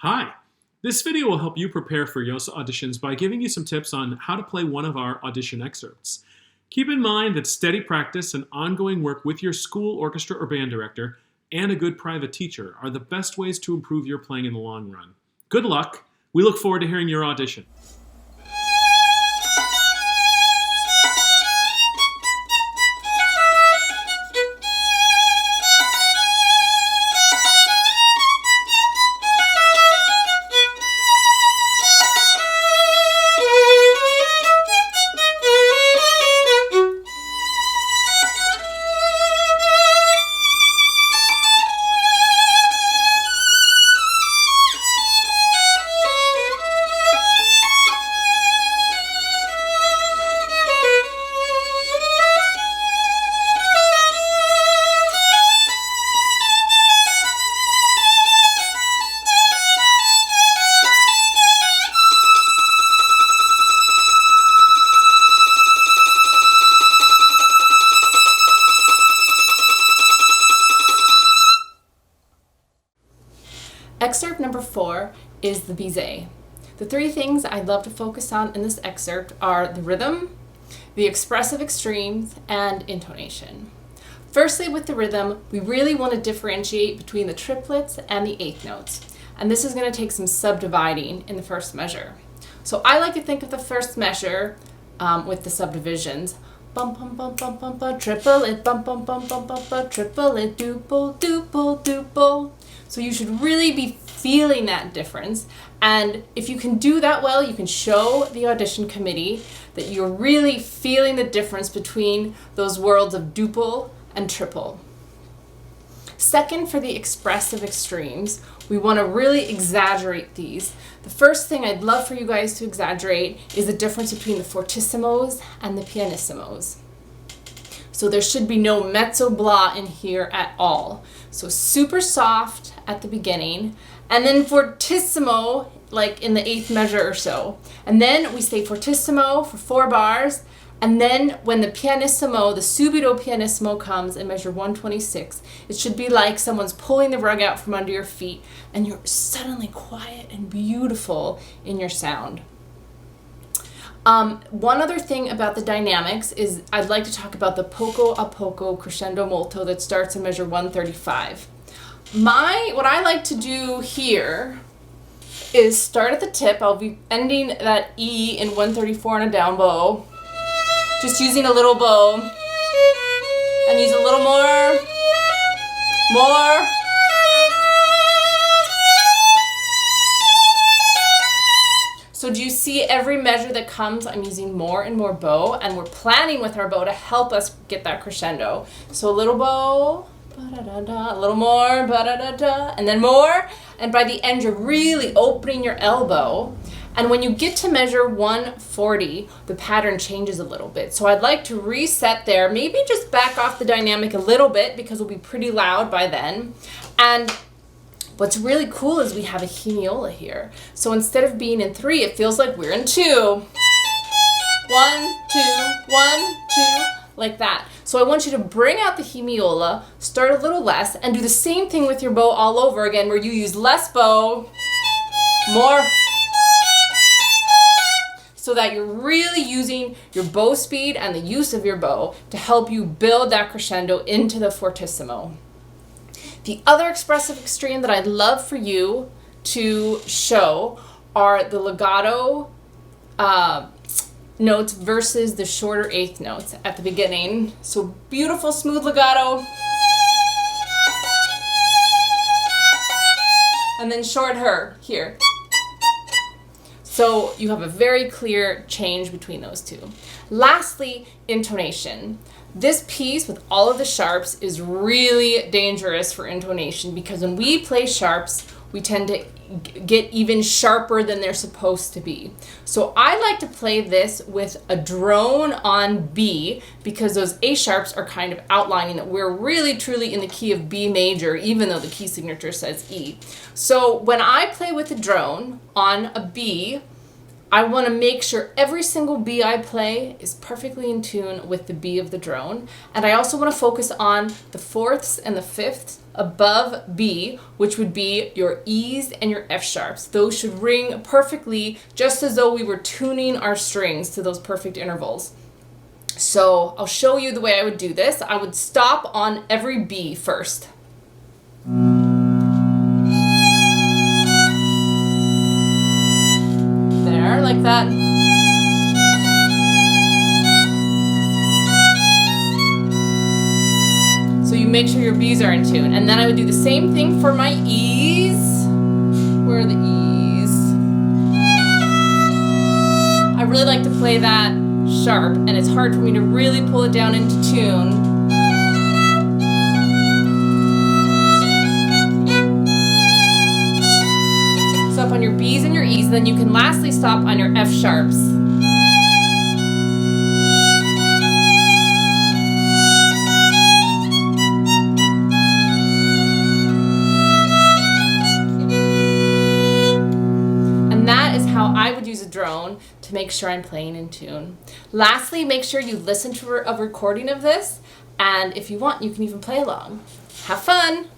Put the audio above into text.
Hi! This video will help you prepare for YOSA auditions by giving you some tips on how to play one of our audition excerpts. Keep in mind that steady practice and ongoing work with your school orchestra or band director and a good private teacher are the best ways to improve your playing in the long run. Good luck! We look forward to hearing your audition. Excerpt number 4 is the Bizet. The three things I'd love to focus on in this excerpt are the rhythm, the expressive extremes, and intonation. Firstly, with the rhythm, we really want to differentiate between the triplets and the eighth notes. And this is going to take some subdividing in the first measure. So I like to think of the first measure with the subdivisions. Bum bum bum bum bum bum, triplet, bum bum bum bum bum bum, triplet, duple, duple, duple. So you should really be feeling that difference. And if you can do that well, you can show the audition committee that you're really feeling the difference between those worlds of duple and triple. Second, for the expressive extremes, we want to really exaggerate these. The first thing I'd love for you guys to exaggerate is the difference between the fortissimos and the pianissimos. So there should be no mezzo blah in here at all. So super soft at the beginning, and then fortissimo like in the eighth measure or so. And then we say fortissimo for 4 bars, and then when the pianissimo, the subito pianissimo comes in measure 126, it should be like someone's pulling the rug out from under your feet and you're suddenly quiet and beautiful in your sound. One other thing about the dynamics is I'd like to talk about the poco a poco crescendo molto that starts in measure 135. What I like to do here is start at the tip. I'll be ending that E in 134 on a down bow, just using a little bow, and use a little more. So do you see every measure that comes, I'm using more and more bow, and we're planning with our bow to help us get that crescendo. So a little bow, ba-da-da-da, a little more, ba-da-da-da, and then more. And by the end, you're really opening your elbow. And when you get to measure 140, the pattern changes a little bit. So I'd like to reset there, maybe just back off the dynamic a little bit because we'll be pretty loud by then. And what's really cool is we have a hemiola here. So instead of being in 3, it feels like we're in 2. 1, 2, 1, 2, like that. So I want you to bring out the hemiola, start a little less, and do the same thing with your bow all over again, where you use less bow, more, so that you're really using your bow speed and the use of your bow to help you build that crescendo into the fortissimo. The other expressive extreme that I'd love for you to show are the legato notes versus the shorter eighth notes at the beginning. So beautiful smooth legato, and then short her here. So you have a very clear change between those two. Lastly, intonation. This piece with all of the sharps is really dangerous for intonation because when we play sharps, we tend to get even sharper than they're supposed to be. So I like to play this with a drone on B because those A sharps are kind of outlining that we're really truly in the key of B major, even though the key signature says E. So when I play with the drone on a B, I want to make sure every single B I play is perfectly in tune with the B of the drone. And I also want to focus on the fourths and the fifths above B, which would be your E's and your F sharps. Those should ring perfectly, just as though we were tuning our strings to those perfect intervals. So I'll show you the way I would do this. I would stop on every B first. There, like that. So you make sure your B's are in tune. And then I would do the same thing for my E's. Where are the E's? I really like to play that sharp, and it's hard for me to really pull it down into tune. Stop on your B's and your E's, then you can lastly stop on your F sharps. And that is how I would use a drone to make sure I'm playing in tune. Lastly, make sure you listen to a recording of this, and if you want, you can even play along. Have fun!